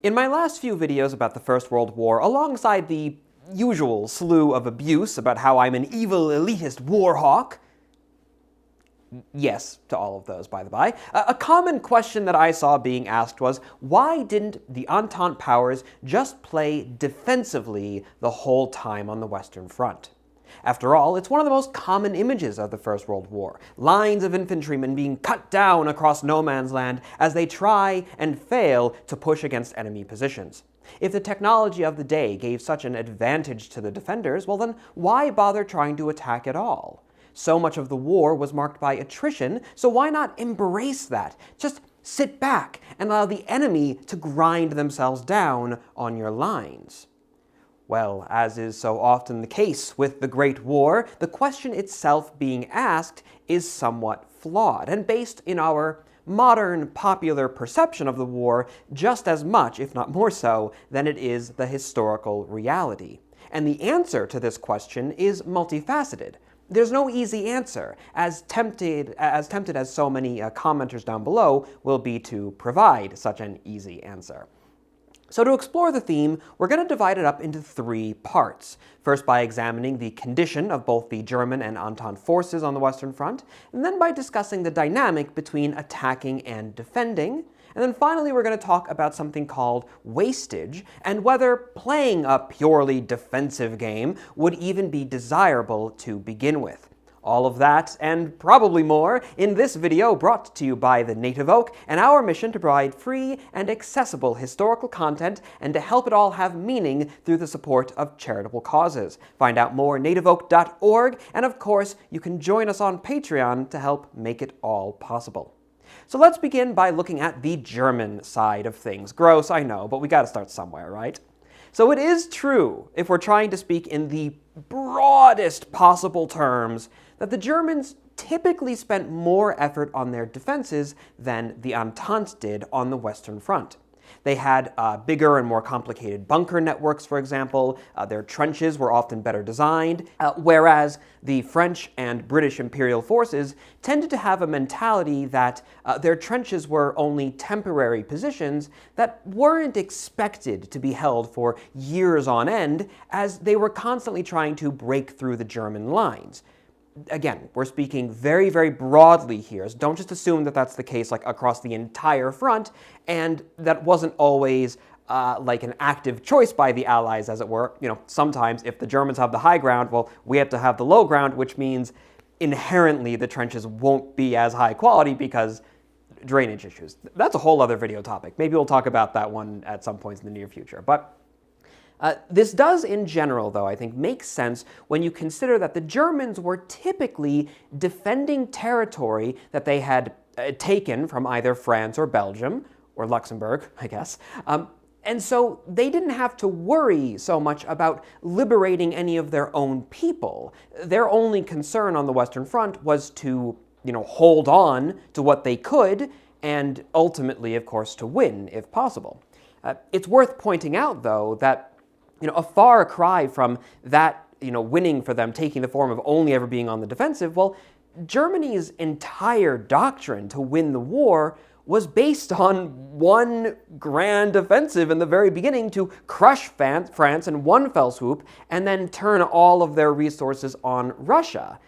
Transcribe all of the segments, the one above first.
In my last few videos about the First World War, alongside the usual slew of abuse about how I'm an evil, elitist war hawk, yes to all of those, by the by, a common question that I saw being asked was, why didn't the Entente powers just play defensively the whole time on the Western Front? After all, it's one of the most common images of the First World War, lines of infantrymen being cut down across no man's land as they try and fail to push against enemy positions. If the technology of the day gave such an advantage to the defenders, well then why bother trying to attack at all? So much of the war was marked by attrition, so why not embrace that? Just sit back and allow the enemy to grind themselves down on your lines. Well, as is so often the case with the Great War, the question itself being asked is somewhat flawed, and based in our modern popular perception of the war just as much, if not more so, than it is the historical reality. And the answer to this question is multifaceted. There's no easy answer, as tempted as so many commenters down below will be to provide such an easy answer. So to explore the theme, we're going to divide it up into three parts. First by examining the condition of both the German and Entente forces on the Western Front, and then by discussing the dynamic between attacking and defending, and then finally we're going to talk about something called wastage, and whether playing a purely defensive game would even be desirable to begin with. All of that, and probably more, in this video brought to you by the Native Oak and our mission to provide free and accessible historical content and to help it all have meaning through the support of charitable causes. Find out more at nativeoak.org, and of course, you can join us on Patreon to help make it all possible. So let's begin by looking at the German side of things. Gross, I know, but we gotta start somewhere, right? So it is true, if we're trying to speak in the broadest possible terms, that the Germans typically spent more effort on their defenses than the Entente did on the Western Front. They had bigger and more complicated bunker networks, for example. Their trenches were often better designed, whereas the French and British imperial forces tended to have a mentality that their trenches were only temporary positions that weren't expected to be held for years on end, as they were constantly trying to break through the German lines. Again, we're speaking very, very broadly here, so don't just assume that that's the case like across the entire front, and that wasn't always like an active choice by the Allies, as it were. You know, sometimes if the Germans have the high ground, well, we have to have the low ground, which means inherently the trenches won't be as high quality because drainage issues. That's a whole other video topic. Maybe we'll talk about that one at some point in the near future. But this does, in general, though, I think, make sense when you consider that the Germans were typically defending territory that they had taken from either France or Belgium, or Luxembourg, I guess. And so they didn't have to worry so much about liberating any of their own people. Their only concern on the Western Front was to, hold on to what they could, and ultimately, of course, to win, if possible. It's worth pointing out, though, that a far cry from that, winning for them taking the form of only ever being on the defensive, well, Germany's entire doctrine to win the war was based on one grand offensive in the very beginning to crush France in one fell swoop and then turn all of their resources on Russia.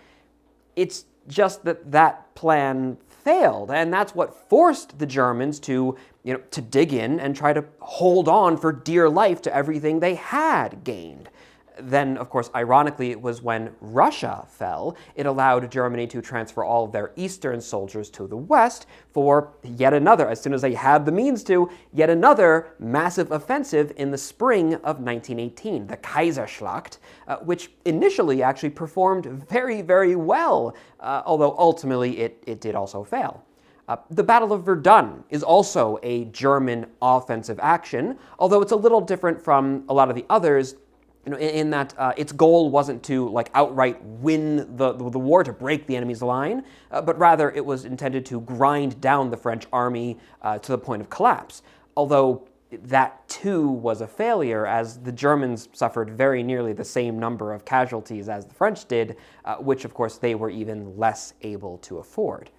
It's just that plan failed, and that's what forced the Germans to dig in and try to hold on for dear life to everything they had gained. Then, of course, ironically, it was when Russia fell, it allowed Germany to transfer all of their eastern soldiers to the west for yet another, as soon as they had the means to, yet another massive offensive in the spring of 1918, the Kaiserschlacht, which initially actually performed very, very well, although ultimately it did also fail. The Battle of Verdun is also a German offensive action, although it's a little different from a lot of the others, in that its goal wasn't to outright win the war, to break the enemy's line, but rather it was intended to grind down the French army to the point of collapse. Although that too was a failure, as the Germans suffered very nearly the same number of casualties as the French did, which of course they were even less able to afford.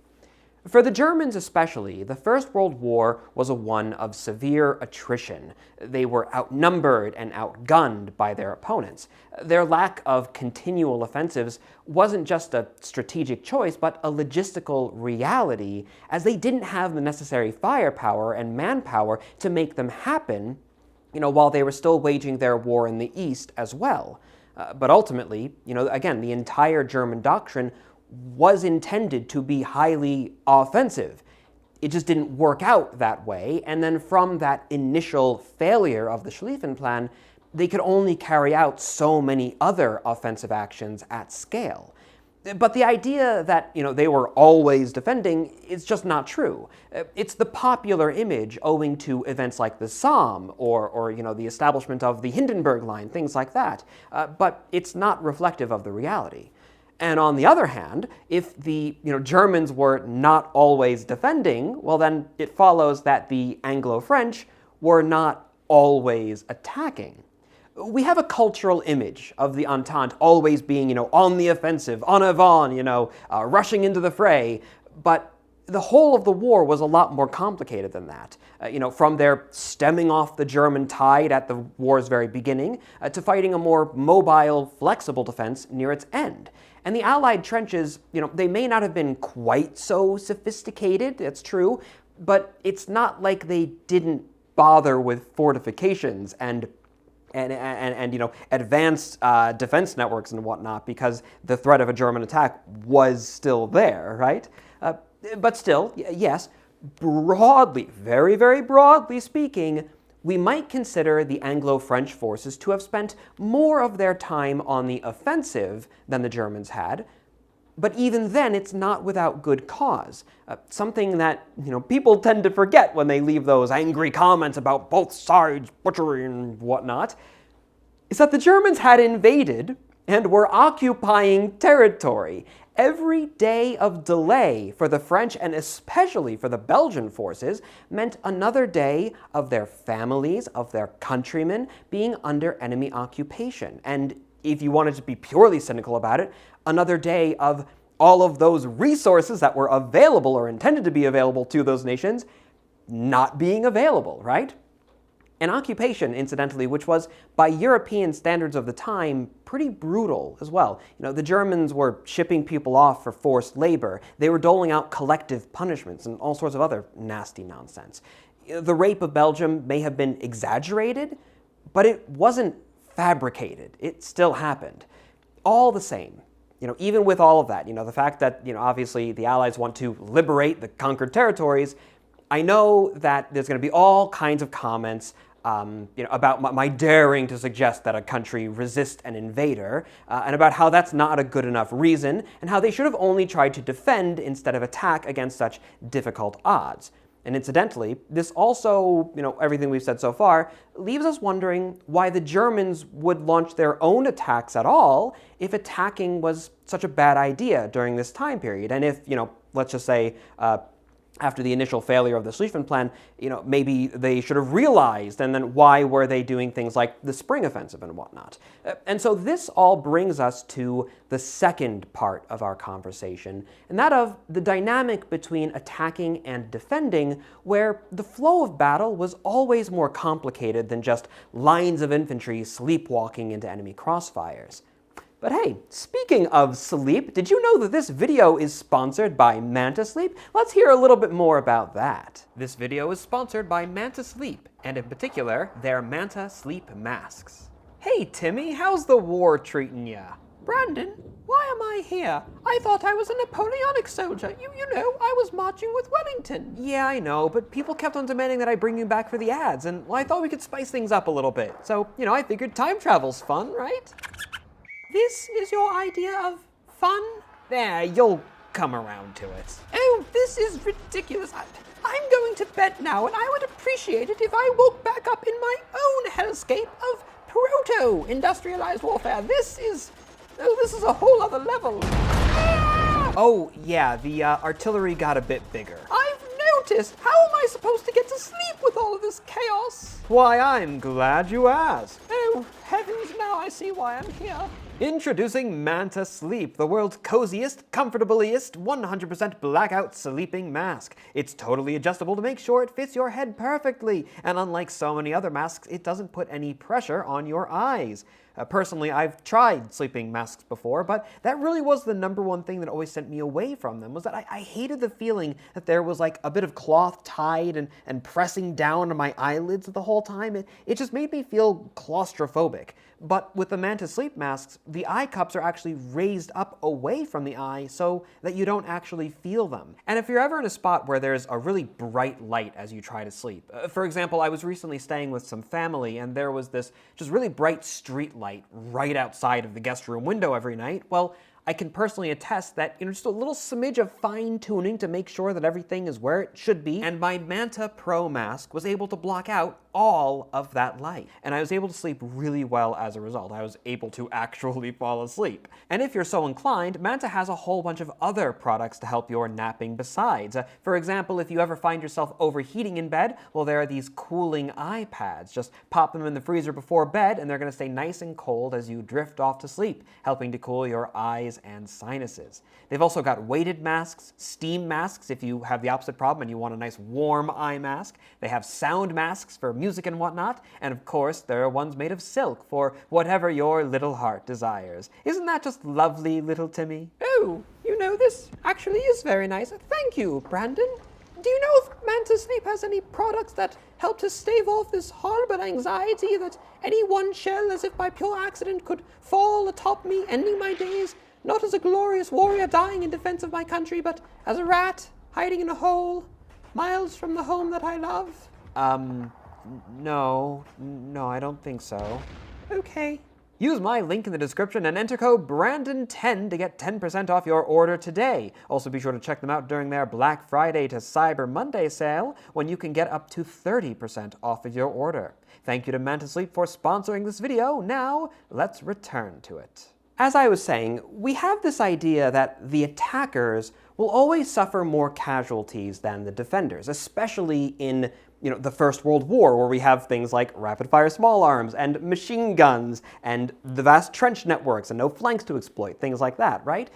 For the Germans especially, the First World War was a one of severe attrition. They were outnumbered and outgunned by their opponents. Their lack of continual offensives wasn't just a strategic choice, but a logistical reality, as they didn't have the necessary firepower and manpower to make them happen, while they were still waging their war in the East as well. But ultimately, again, the entire German doctrine was intended to be highly offensive. It just didn't work out that way, and then from that initial failure of the Schlieffen Plan, they could only carry out so many other offensive actions at scale. But the idea that, they were always defending is just not true. It's the popular image owing to events like the Somme or the establishment of the Hindenburg Line, things like that. But it's not reflective of the reality. And on the other hand, if the Germans were not always defending, well then it follows that the Anglo-French were not always attacking. We have a cultural image of the Entente always being, on the offensive, en avant, rushing into the fray, but the whole of the war was a lot more complicated than that. From their stemming off the German tide at the war's very beginning, to fighting a more mobile, flexible defense near its end. And the Allied trenches, they may not have been quite so sophisticated, it's true, but it's not like they didn't bother with fortifications and advanced defense networks and whatnot, because the threat of a German attack was still there, right? But still, yes, broadly, very, very broadly speaking, we might consider the Anglo-French forces to have spent more of their time on the offensive than the Germans had, but even then it's not without good cause. Something that people tend to forget when they leave those angry comments about both sides butchery and whatnot, is that the Germans had invaded and were occupying territory. Every day of delay for the French, and especially for the Belgian forces, meant another day of their families, of their countrymen, being under enemy occupation. And if you wanted to be purely cynical about it, another day of all of those resources that were available or intended to be available to those nations not being available, right? An occupation, incidentally, which was, by European standards of the time, pretty brutal as well. The Germans were shipping people off for forced labor. They were doling out collective punishments and all sorts of other nasty nonsense. The rape of Belgium may have been exaggerated, but it wasn't fabricated. It still happened. All the same, even with all of that, the fact that, obviously the Allies want to liberate the conquered territories, I know that there's going to be all kinds of comments about my daring to suggest that a country resist an invader, and about how that's not a good enough reason, and how they should have only tried to defend instead of attack against such difficult odds. And incidentally, this also, everything we've said so far, leaves us wondering why the Germans would launch their own attacks at all if attacking was such a bad idea during this time period. And if, let's just say, after the initial failure of the Schlieffen Plan, maybe they should have realized, and then why were they doing things like the Spring Offensive and whatnot? And so this all brings us to the second part of our conversation, and that of the dynamic between attacking and defending, where the flow of battle was always more complicated than just lines of infantry sleepwalking into enemy crossfires. But hey, speaking of sleep, did you know that this video is sponsored by Manta Sleep? Let's hear a little bit more about that. This video is sponsored by Manta Sleep, and in particular, their Manta Sleep masks. Hey Timmy, how's the war treating ya? Brandon, why am I here? I thought I was a Napoleonic soldier. You know, I was marching with Wellington. Yeah, I know, but people kept on demanding that I bring you back for the ads, and I thought we could spice things up a little bit. So, I figured time travel's fun, right? This is your idea of fun? Yeah, you'll come around to it. Oh, this is ridiculous. I'm going to bed now, and I would appreciate it if I woke back up in my own hellscape of proto-industrialized warfare. This is a whole other level. Oh, yeah, the artillery got a bit bigger. I've noticed. How am I supposed to get to sleep with all of this chaos? Why, I'm glad you asked. Oh, heavens now. now I see why I'm here. Introducing Manta Sleep, the world's coziest, comfortablest, 100% blackout sleeping mask. It's totally adjustable to make sure it fits your head perfectly, and unlike so many other masks, it doesn't put any pressure on your eyes. Personally, I've tried sleeping masks before, but that really was the number one thing that always sent me away from them, was that I hated the feeling that there was like a bit of cloth tied and pressing down on my eyelids the whole time. It just made me feel claustrophobic. But with the Manta Sleep masks, the eye cups are actually raised up away from the eye so that you don't actually feel them. And if you're ever in a spot where there's a really bright light as you try to sleep, for example, I was recently staying with some family and there was this just really bright street light right outside of the guest room window every night, well, I can personally attest that, just a little smidge of fine-tuning to make sure that everything is where it should be, and my Manta Pro mask was able to block out all of that light. And I was able to sleep really well as a result. I was able to actually fall asleep. And if you're so inclined, Manta has a whole bunch of other products to help your napping besides. For example, if you ever find yourself overheating in bed, well, there are these cooling eye pads. Just pop them in the freezer before bed, and they're going to stay nice and cold as you drift off to sleep, helping to cool your eyes and sinuses. They've also got weighted masks, steam masks if you have the opposite problem and you want a nice warm eye mask. They have sound masks for music and whatnot, and of course there are ones made of silk for whatever your little heart desires. Isn't that just lovely, little Timmy? Oh, this actually is very nice. Thank you, Brandon. Do you know if Manta Sleep has any products that help to stave off this horrible anxiety that any one shell, as if by pure accident, could fall atop me, ending my days, not as a glorious warrior dying in defense of my country, but as a rat hiding in a hole, miles from the home that I love? No, I don't think so. Okay. Use my link in the description and enter code Brandon10 to get 10% off your order today. Also be sure to check them out during their Black Friday to Cyber Monday sale, when you can get up to 30% off of your order. Thank you to Manta Sleep for sponsoring this video. Now, let's return to it. As I was saying, we have this idea that the attackers will always suffer more casualties than the defenders, especially in the First World War, where we have things like rapid-fire small arms and machine guns and the vast trench networks and no flanks to exploit, things like that, right?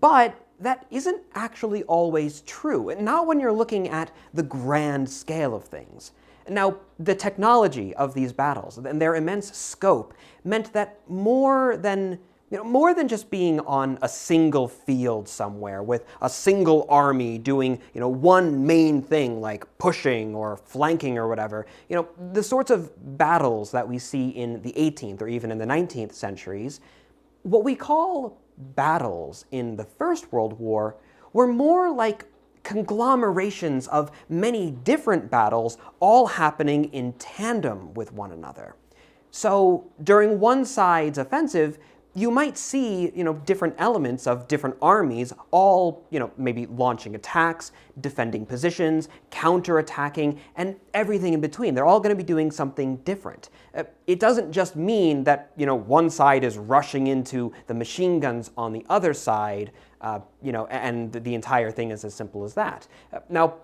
But that isn't actually always true, not when you're looking at the grand scale of things. Now, the technology of these battles and their immense scope meant that more than just being on a single field somewhere with a single army doing, one main thing like pushing or flanking or whatever, the sorts of battles that we see in the 18th or even in the 19th centuries, what we call battles in the First World War were more like conglomerations of many different battles all happening in tandem with one another. So during one side's offensive, you might see, different elements of different armies all, maybe launching attacks, defending positions, counterattacking, and everything in between. They're all going to be doing something different. It doesn't just mean that, one side is rushing into the machine guns on the other side, and the entire thing is as simple as that. Now,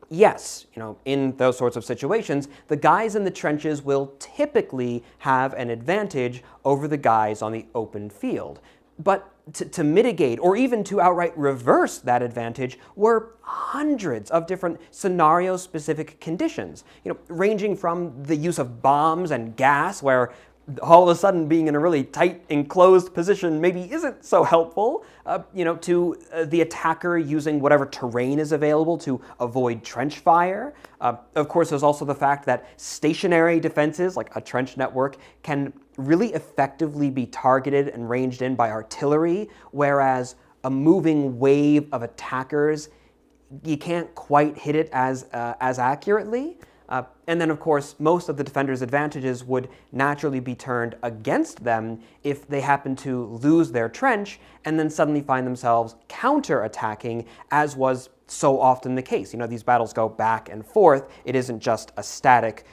yes, in those sorts of situations, the guys in the trenches will typically have an advantage over the guys on the open field. But to mitigate or even to outright reverse that advantage were hundreds of different scenario-specific conditions, ranging from the use of bombs and gas, where all of a sudden being in a really tight, enclosed position maybe isn't so helpful, to the attacker using whatever terrain is available to avoid trench fire. Of course, there's also the fact that stationary defenses, like a trench network, can really effectively be targeted and ranged in by artillery, whereas a moving wave of attackers, you can't quite hit it as accurately. And then, of course, most of the defenders' advantages would naturally be turned against them if they happen to lose their trench and then suddenly find themselves counter-attacking, as was so often the case. These battles go back and forth. It isn't just a static,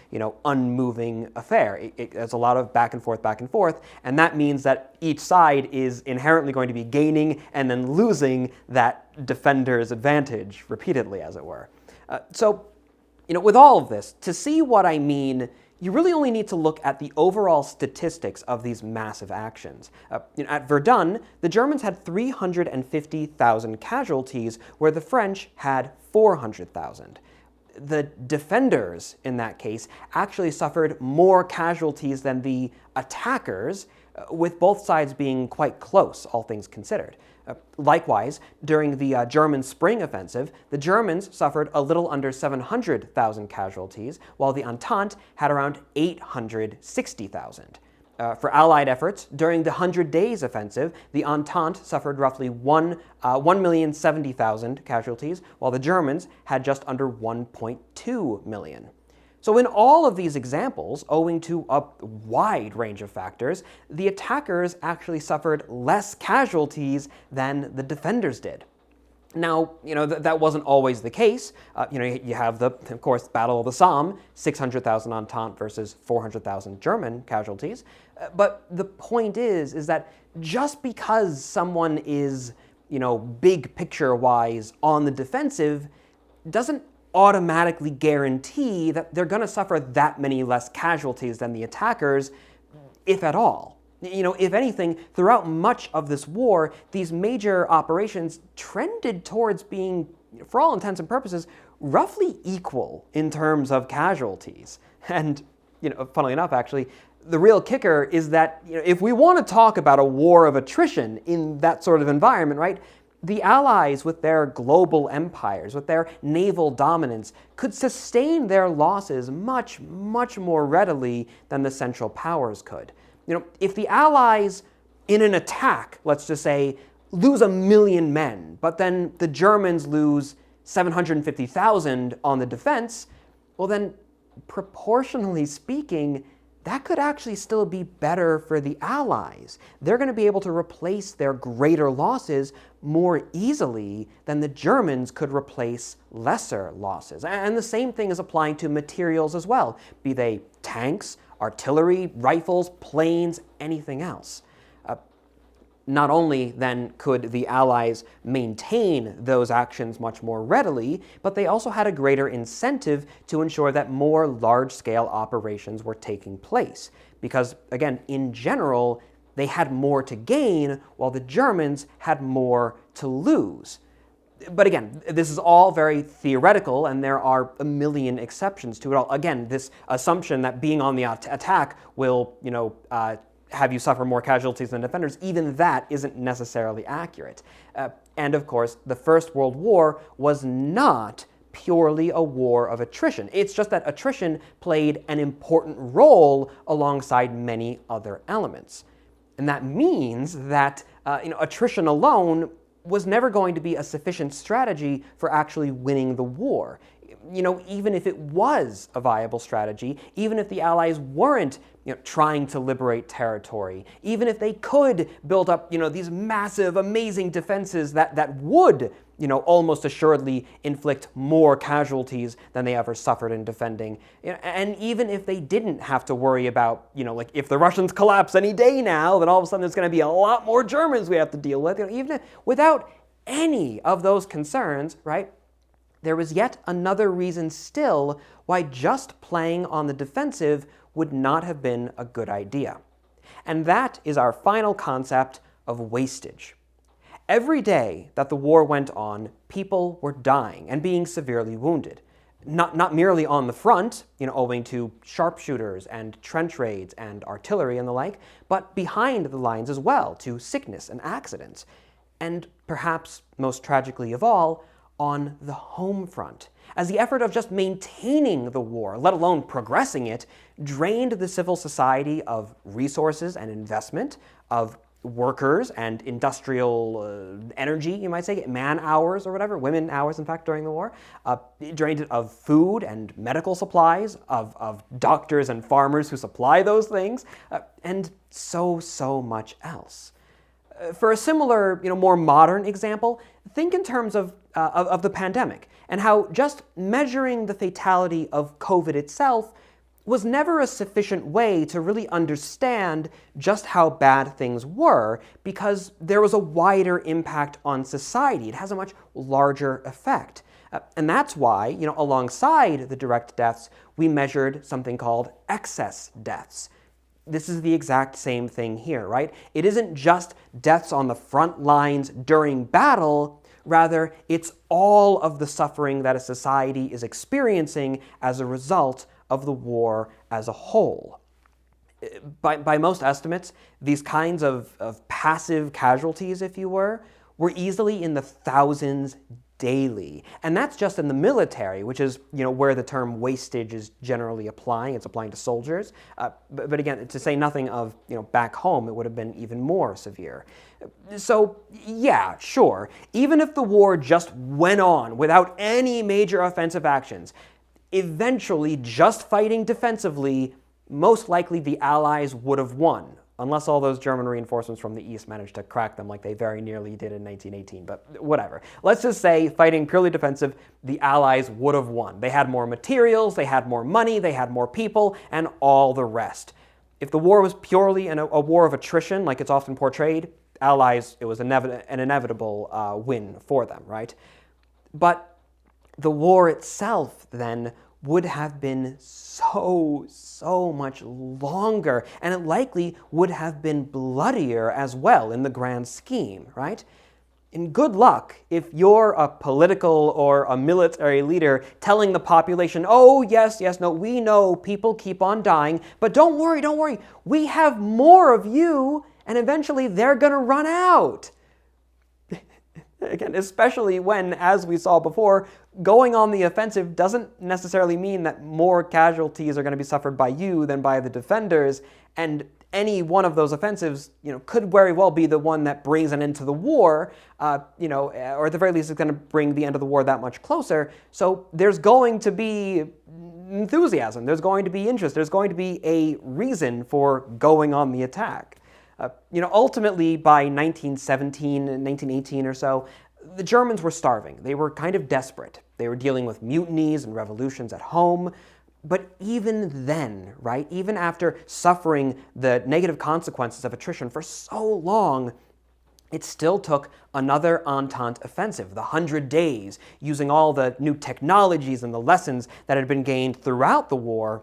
unmoving affair. There's a lot of back and forth, and that means that each side is inherently going to be gaining and then losing that defender's advantage repeatedly, as it were. So with all of this, to see what I mean, you really only need to look at the overall statistics of these massive actions. At Verdun, the Germans had 350,000 casualties, where the French had 400,000. The defenders, in that case, actually suffered more casualties than the attackers, with both sides being quite close, all things considered. Likewise, during the German Spring Offensive, the Germans suffered a little under 700,000 casualties, while the Entente had around 860,000. For Allied efforts, during the 100 Days Offensive, the Entente suffered roughly 1,070,000 casualties, while the Germans had just under 1.2 million. So in all of these examples, owing to a wide range of factors, the attackers actually suffered less casualties than the defenders did. Now, that wasn't always the case. You have of course, Battle of the Somme, 600,000 Entente versus 400,000 German casualties. But the point is that just because someone is, big picture-wise on the defensive, doesn't automatically guarantee that they're going to suffer that many less casualties than the attackers, if at all. If anything, throughout much of this war, these major operations trended towards being, for all intents and purposes, roughly equal in terms of casualties. And, funnily enough, actually, the real kicker is that, if we want to talk about a war of attrition in that sort of environment, right, the Allies, with their global empires, with their naval dominance, could sustain their losses much, much more readily than the Central Powers could. If the Allies, in an attack, let's just say, lose 1 million men, but then the Germans lose 750,000 on the defense, well then, proportionally speaking, that could actually still be better for the Allies. They're going to be able to replace their greater losses more easily than the Germans could replace lesser losses. And the same thing is applying to materials as well, be they tanks, artillery, rifles, planes, anything else. Not only then could the Allies maintain those actions much more readily, but they also had a greater incentive to ensure that more large-scale operations were taking place. Because, again, in general, they had more to gain, while the Germans had more to lose. But again, this is all very theoretical, and there are a million exceptions to it all. Again, this assumption that being on the attack will, have you suffer more casualties than defenders, even that isn't necessarily accurate. And of course, the First World War was not purely a war of attrition. It's just that attrition played an important role alongside many other elements. And that means that attrition alone was never going to be a sufficient strategy for actually winning the war. Even if it was a viable strategy, even if the Allies weren't trying to liberate territory, even if they could build up these massive, amazing defenses that would almost assuredly inflict more casualties than they ever suffered in defending, and even if they didn't have to worry about like if the Russians collapse any day now, then all of a sudden there's going to be a lot more Germans we have to deal with. Even without any of those concerns, right? There was yet another reason still why just playing on the defensive would not have been a good idea. And that is our final concept of wastage. Every day that the war went on, people were dying and being severely wounded. Not merely on the front, owing to sharpshooters and trench raids and artillery and the like, but behind the lines as well, to sickness and accidents. And perhaps most tragically of all, on the home front, as the effort of just maintaining the war, let alone progressing it, drained the civil society of resources and investment, of workers and industrial energy, you might say, man hours or whatever, women hours, in fact, during the war. It drained it of food and medical supplies, of doctors and farmers who supply those things, and so much else. For a similar, more modern example, think in terms of the pandemic and how just measuring the fatality of COVID itself was never a sufficient way to really understand just how bad things were, because there was a wider impact on society. It has a much larger effect. And that's why, alongside the direct deaths, we measured something called excess deaths. This is the exact same thing here, right? It isn't just deaths on the front lines during battle, rather, it's all of the suffering that a society is experiencing as a result of the war as a whole. By most estimates, these kinds of passive casualties, if you were easily in the thousands daily. And that's just in the military, which is where the term wastage is generally applying. It's applying to soldiers. But again, to say nothing of back home, it would have been even more severe. So yeah, sure, even if the war just went on without any major offensive actions, eventually just fighting defensively, most likely the Allies would have won, unless all those German reinforcements from the east managed to crack them like they very nearly did in 1918, but whatever. Let's just say, fighting purely defensive, the Allies would have won. They had more materials, they had more money, they had more people, and all the rest. If the war was purely a war of attrition, like it's often portrayed, Allies, it was an inevitable win for them, right? But the war itself, then, would have been so much longer, and it likely would have been bloodier as well in the grand scheme, right? And good luck if you're a political or a military leader telling the population, oh, yes, no, we know people keep on dying, but don't worry, we have more of you, and eventually they're gonna run out. Again, especially when, as we saw before, going on the offensive doesn't necessarily mean that more casualties are going to be suffered by you than by the defenders, and any one of those offensives, could very well be the one that brings an end to the war, or at the very least is going to bring the end of the war that much closer. So there's going to be enthusiasm, there's going to be interest, there's going to be a reason for going on the attack. Ultimately, by 1917, 1918 or so, the Germans were starving. They were kind of desperate. They were dealing with mutinies and revolutions at home. But even then, right, even after suffering the negative consequences of attrition for so long, it still took another Entente offensive, the 100 Days, using all the new technologies and the lessons that had been gained throughout the war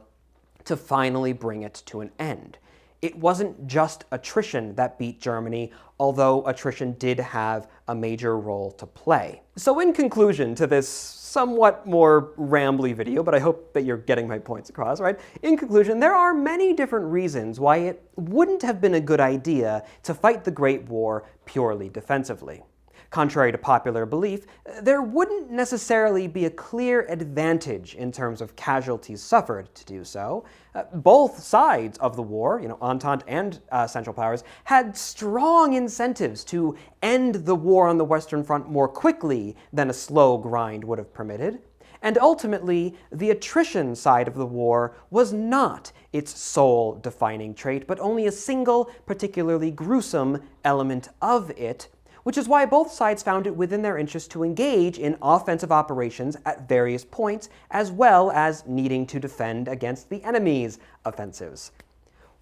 to finally bring it to an end. It wasn't just attrition that beat Germany, although attrition did have a major role to play. So in conclusion to this somewhat more rambly video, but I hope that you're getting my points across, right? In conclusion, there are many different reasons why it wouldn't have been a good idea to fight the Great War purely defensively. Contrary to popular belief, there wouldn't necessarily be a clear advantage in terms of casualties suffered to do so. Both sides of the war, Entente and Central Powers, had strong incentives to end the war on the Western Front more quickly than a slow grind would have permitted. And ultimately, the attrition side of the war was not its sole defining trait, but only a single, particularly gruesome element of it, which is why both sides found it within their interest to engage in offensive operations at various points, as well as needing to defend against the enemy's offensives.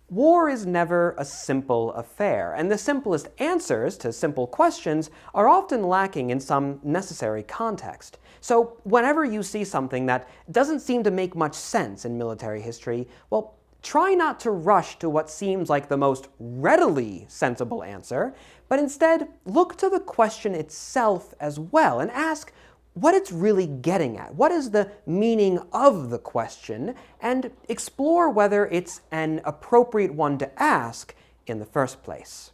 War is never a simple affair, and the simplest answers to simple questions are often lacking in some necessary context. So whenever you see something that doesn't seem to make much sense in military history, well, try not to rush to what seems like the most readily sensible answer, but instead look to the question itself as well and ask what it's really getting at. What is the meaning of the question? And explore whether it's an appropriate one to ask in the first place.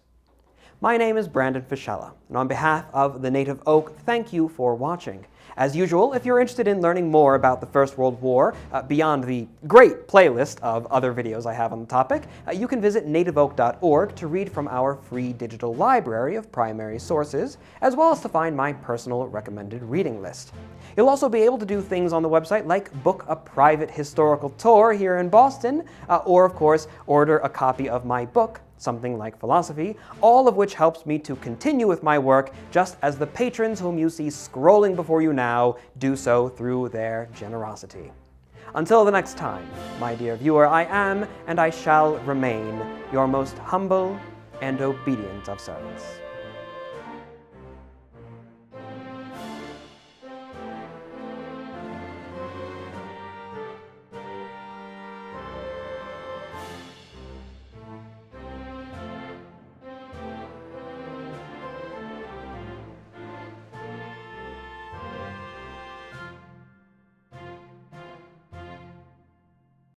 My name is Brandon Fischella, and on behalf of the Native Oak, thank you for watching. As usual, if you're interested in learning more about the First World War, beyond the great playlist of other videos I have on the topic, you can visit nativeoak.org to read from our free digital library of primary sources, as well as to find my personal recommended reading list. You'll also be able to do things on the website like book a private historical tour here in Boston, or of course, order a copy of my book, Something Like Philosophy, all of which helps me to continue with my work, just as the patrons whom you see scrolling before you now do so through their generosity. Until the next time, my dear viewer, I am, and I shall remain, your most humble and obedient of servants.